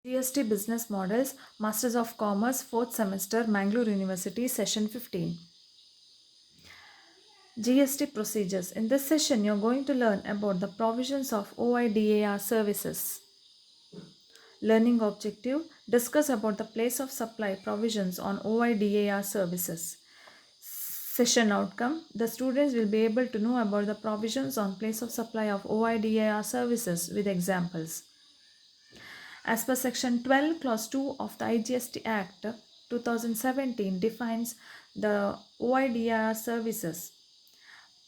GST Business Models, Masters of Commerce, 4th semester, Mangalore University, session 15. GST procedures. In this session, you're going to learn about the provisions of OIDAR services. Learning objective, discuss about the place of supply provisions on OIDAR services. Session outcome, the students will be able to know about the provisions on place of supply of OIDAR services with examples. As per Section 12, Clause 2 of the IGST Act 2017 defines the OIDR services.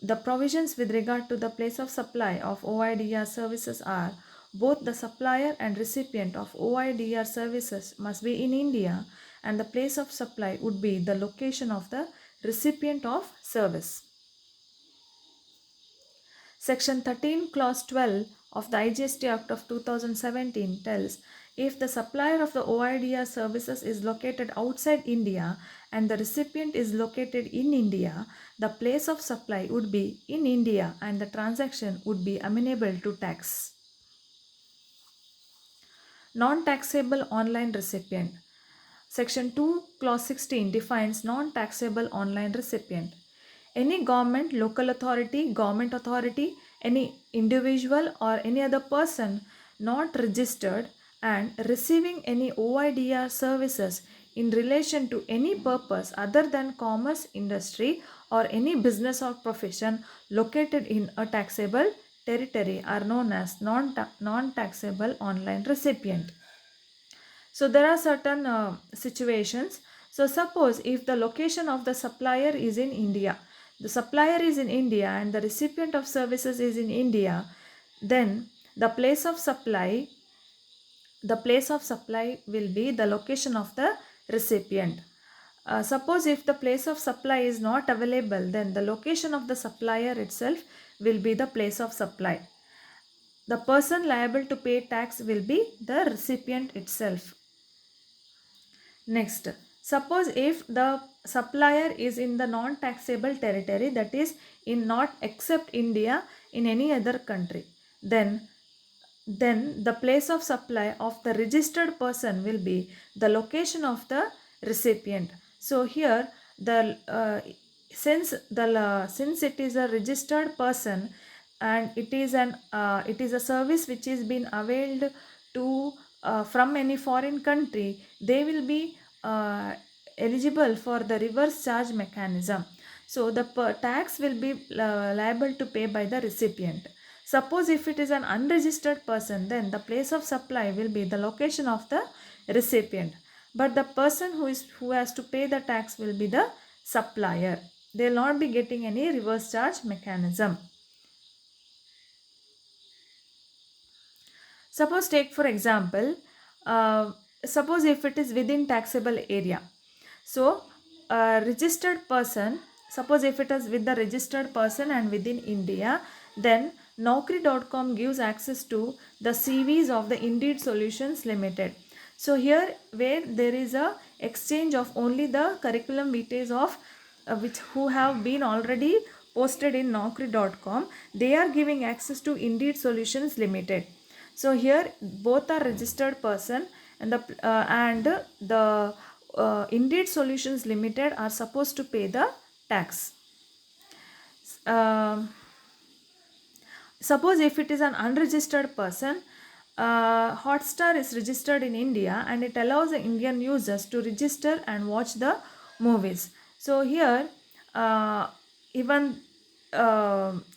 The provisions with regard to the place of supply of OIDR services are both the supplier and recipient of OIDR services must be in India, and the place of supply would be the location of the recipient of service. Section 13, Clause 12 of the IGST Act of 2017 tells if the supplier of the OIDR services is located outside India and the recipient is located in India, the place of supply would be in India and the transaction would be amenable to tax. Non-taxable online recipient. Section 2, Clause 16 defines non-taxable online recipient. Any government, local authority, government authority, any individual or any other person not registered and receiving any OIDR services in relation to any purpose other than commerce, industry or any business or profession located in a taxable territory are known as non-taxable online recipient. So there are certain situations. So suppose if the location of the supplier is in India, the supplier is in India and the recipient of services is in India, then the place of supply will be the location of the recipient. Suppose if the place of supply is not available, then the location of the supplier itself will be the place of supply. The person liable to pay tax will be the recipient itself. Next, suppose if the supplier is in the non-taxable territory, that is in not except India, in any other country, then the place of supply of the registered person will be the location of the recipient. So here the since it is a registered person and it is a service which is been availed to from any foreign country, they will be eligible for the reverse charge mechanism. So the tax will be liable to pay by the recipient. Suppose if it is an unregistered person, then the place of supply will be the location of the recipient. But the person who has to pay the tax will be the supplier. They will not be getting any reverse charge mechanism. Suppose take for example, suppose if it is within taxable area. So a registered person, suppose if it is with the registered person and within India, then Naukri.com gives access to the CVs of the Indeed Solutions Limited. So here where there is a exchange of only the curriculum vitae of which who have been already posted in Naukri.com, they are giving access to Indeed Solutions Limited. So here both are registered person and the Indeed Solutions Limited are supposed to pay the tax. Suppose if it is an unregistered person, Hotstar is registered in India and it allows the Indian users to register and watch the movies. So here even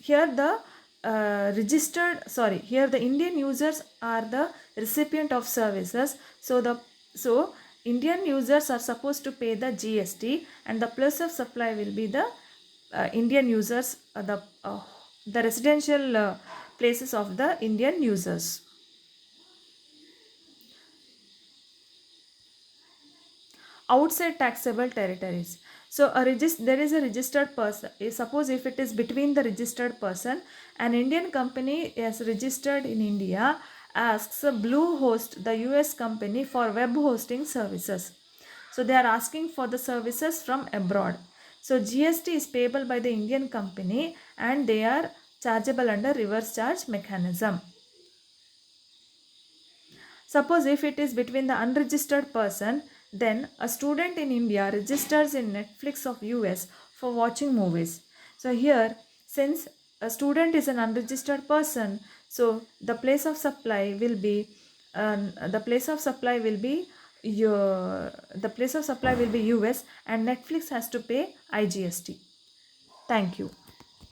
here the here the Indian users are the recipient of services. So Indian users are supposed to pay the GST and the place of supply will be the Indian users, the residential places of the Indian users. Outside taxable territories. So there is a registered person. Suppose if it is between the registered person, an Indian company is registered in India asks Bluehost, the US company, for web hosting services. So they are asking for the services from abroad. So GST is payable by the Indian company and they are chargeable under reverse charge mechanism. Suppose if it is between the unregistered person, then a student in India registers in Netflix of US for watching movies. So here, since a student is an unregistered person, so the place of supply will be the place of supply will be the place of supply will be US, and Netflix has to pay IGST. Thank you.